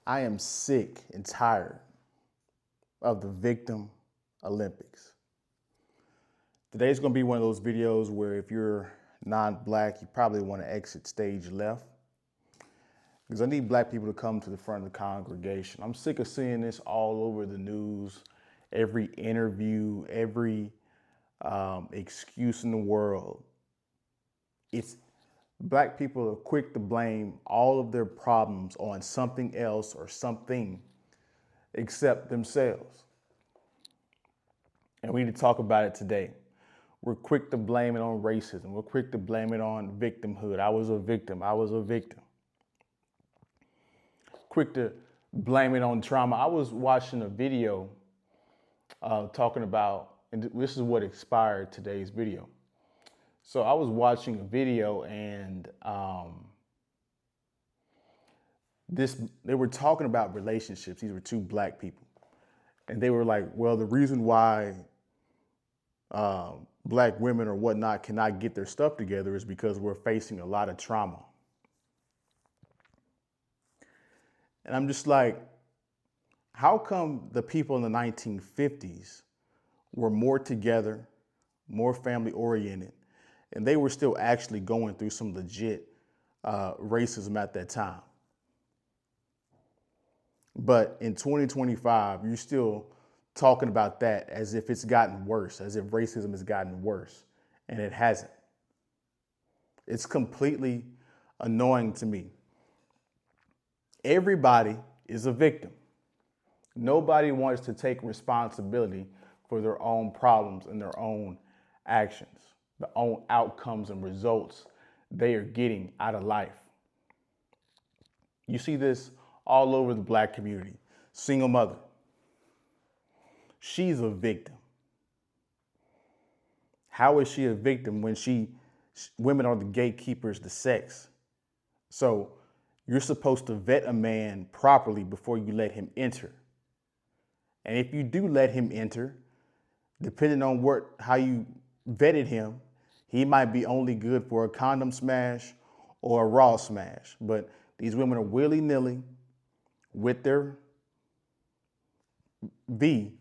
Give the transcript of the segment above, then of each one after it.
I am sick and tired of the victim Olympics. Today's gonna be one of those videos where if you're non-black, you probably want to exit stage left because I need black people to come to the front of the congregation. I'm sick of seeing this all over the news, every interview, every excuse in the world. It's black people are quick to blame all of their problems on something else or something except themselves. And we need to talk about it today. We're quick to blame it on racism. We're quick to blame it on victimhood. I was a victim. I was a victim. Quick to blame it on trauma. I was watching a video talking about, and this is what inspired today's video. So I was watching a video and they were talking about relationships. These were two black people. And they were like, well, the reason why black women or whatnot cannot get their stuff together is because we're facing a lot of trauma. And I'm just like, how come the people in the 1950s were more together, more family oriented, and they were still actually going through some legit racism at that time? But in 2025, you're still talking about that as if it's gotten worse, as if racism has gotten worse, and it hasn't. It's completely annoying to me. Everybody is a victim. Nobody wants to take responsibility for their own problems and their own actions, the own outcomes and results they are getting out of life. You see this all over the black community. Single mother. She's a victim. How is she a victim when women are the gatekeepers to sex? So you're supposed to vet a man properly before you let him enter. And if you do let him enter, depending on how you vetted him, he might be only good for a condom smash or a raw smash. But these women are willy-nilly with their V,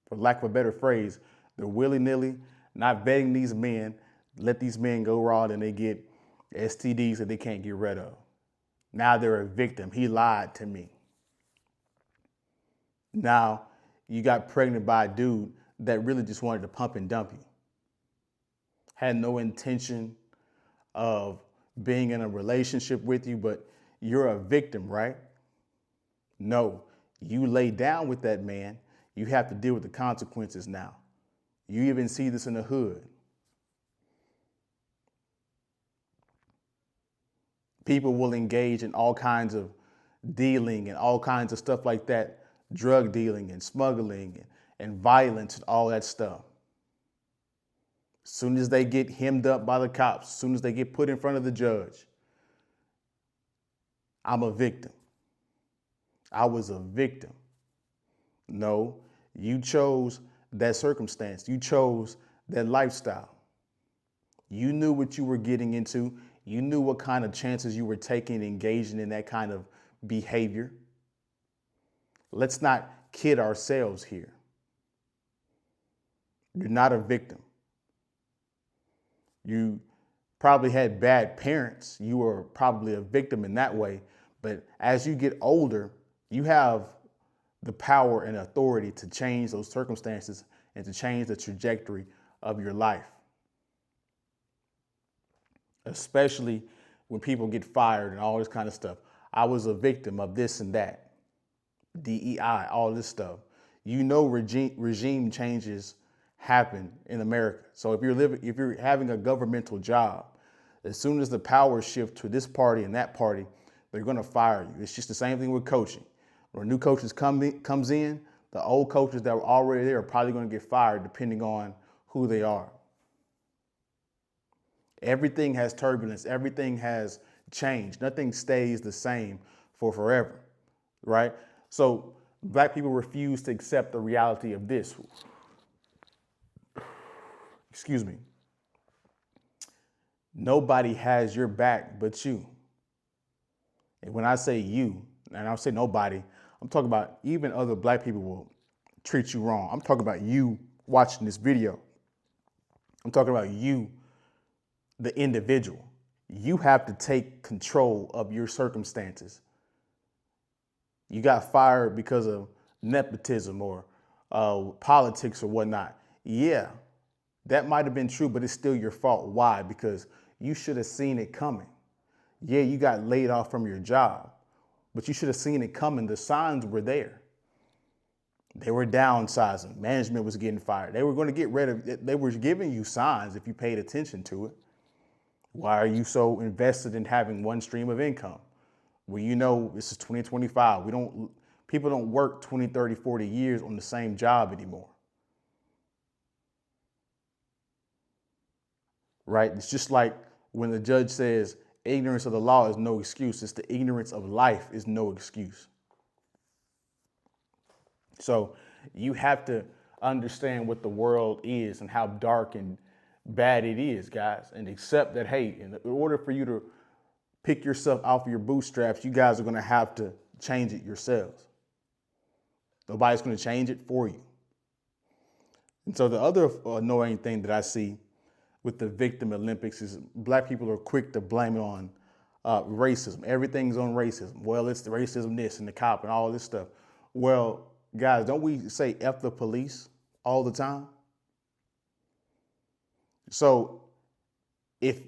for lack of a better phrase, they're willy-nilly not vetting these men, let these men go raw and they get STDs that they can't get rid of. Now they're a victim. He lied to me. Now you got pregnant by a dude that really just wanted to pump and dump you. Had no intention of being in a relationship with you, but you're a victim, right? No, you lay down with that man. You have to deal with the consequences now. You even see this in the hood. People will engage in all kinds of dealing and all kinds of stuff like that, drug dealing and smuggling and violence and all that stuff. As soon as they get hemmed up by the cops, as soon as they get put in front of the judge, I'm a victim. I was a victim. No, you chose that circumstance. You chose that lifestyle. You knew what you were getting into. You knew what kind of chances you were taking, engaging in that kind of behavior. Let's not kid ourselves here. You're not a victim. You probably had bad parents. You were probably a victim in that way. But as you get older, you have the power and authority to change those circumstances and to change the trajectory of your life. Especially when people get fired and all this kind of stuff. I was a victim of this and that. DEI, all this stuff. You know, regime changes happen in America. So if you're having a governmental job, as soon as the power shift to this party and that party, they're going to fire you. It's just the same thing with coaching. When new coaches comes in, the old coaches that were already there are probably going to get fired depending on who they are. Everything has turbulence. Everything has changed. Nothing stays the same for forever, right? So black people refuse to accept the reality of this. Excuse me. Nobody has your back but you. And when I say you, and I'll say nobody, I'm talking about even other black people will treat you wrong. I'm talking about you watching this video. I'm talking about you, the individual. You have to take control of your circumstances. You got fired because of nepotism or politics or whatnot. Yeah, that might have been true, but it's still your fault. Why? Because you should have seen it coming. Yeah, you got laid off from your job, but you should have seen it coming. The signs were there. They were downsizing. Management was getting fired. They were going to get rid of it. They were giving you signs if you paid attention to it. Why are you so invested in having one stream of income? Well, you know, this is 2025. People don't work 20, 30, 40 years on the same job anymore. Right? It's just like when the judge says ignorance of the law is no excuse. It's the ignorance of life is no excuse. So you have to understand what the world is and how dark and bad it is, guys, and accept that, hey, in order for you to pick yourself off your bootstraps, you guys are going to have to change it yourselves. Nobody's going to change it for you. And so the other annoying thing that I see with the victim Olympics is black people are quick to blame it on racism. Everything's on racism. Well, it's the racism, this and the cop and all this stuff. Well, guys, don't we say F the police all the time? So if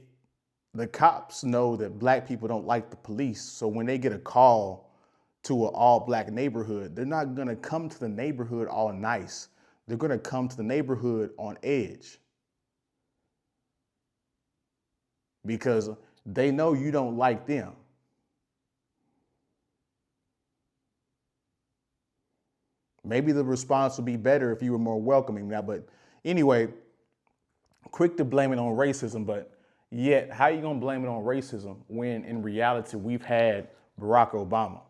the cops know that black people don't like the police, so when they get a call to an all black neighborhood, they're not going to come to the neighborhood all nice. They're going to come to the neighborhood on edge because they know you don't like them. Maybe the response would be better if you were more welcoming now, but anyway, quick to blame it on racism, but yet how are you gonna blame it on racism when in reality we've had Barack Obama?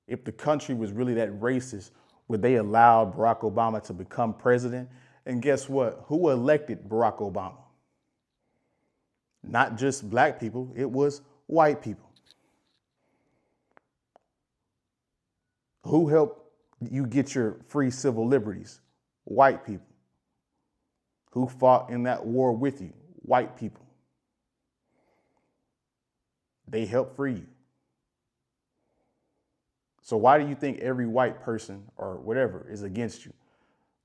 If the country was really that racist, would they allow Barack Obama to become president? And guess what? Who elected Barack Obama? Not just black people, it was white people. Who helped you get your free civil liberties? White people. Who fought in that war with you? White people. They helped free you. So why do you think every white person or whatever is against you?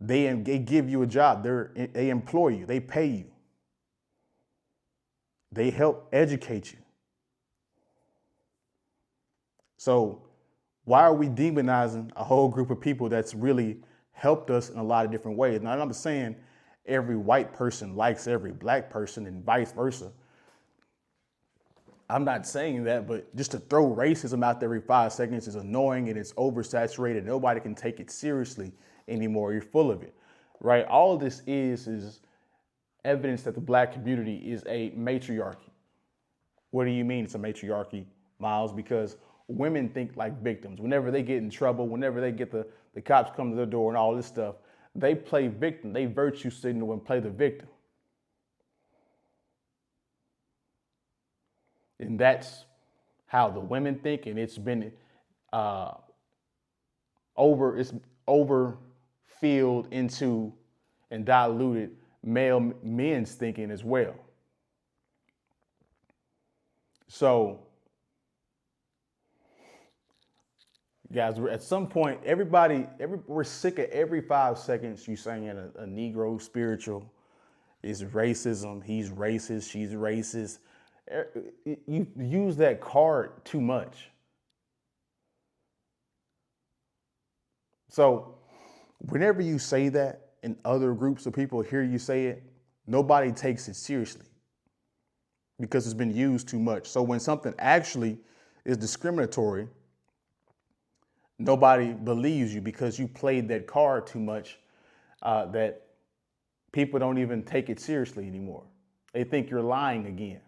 They give you a job. They employ you. They pay you. They help educate you. So why are we demonizing a whole group of people that's really helped us in a lot of different ways? Now, I'm saying every white person likes every black person and vice versa. I'm not saying that, but just to throw racism out there every 5 seconds is annoying and it's oversaturated. Nobody can take it seriously anymore. You're full of it, right? All of this is evidence that the black community is a matriarchy. What do you mean it's a matriarchy, Miles? Because women think like victims. Whenever they get in trouble, whenever they get the cops come to their door and all this stuff, they play victim. They virtue signal and play the victim. And that's how the women think, and it's been overfilled into and diluted men's thinking as well. So, guys, at some point, we're sick of every 5 seconds you saying a Negro spiritual is racism. He's racist. She's racist. You use that card too much. So whenever you say that and other groups of people hear you say it, nobody takes it seriously because it's been used too much. So when something actually is discriminatory, nobody believes you because you played that card too much, that people don't even take it seriously anymore. They think you're lying again.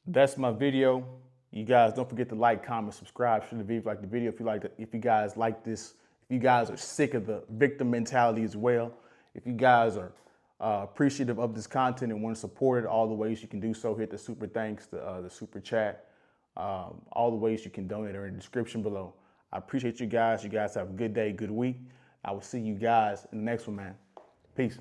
That's my video. You guys don't forget to like, comment, subscribe. Should the video like the video if you guys like this, if you guys are sick of the victim mentality as well, if you guys are appreciative of this content and want to support it, all the ways you can do so, hit the super thanks, the super chat, all the ways you can donate are in the description below. I appreciate you guys. You guys have a good day, good week. I will see you guys in the next one, man. Peace.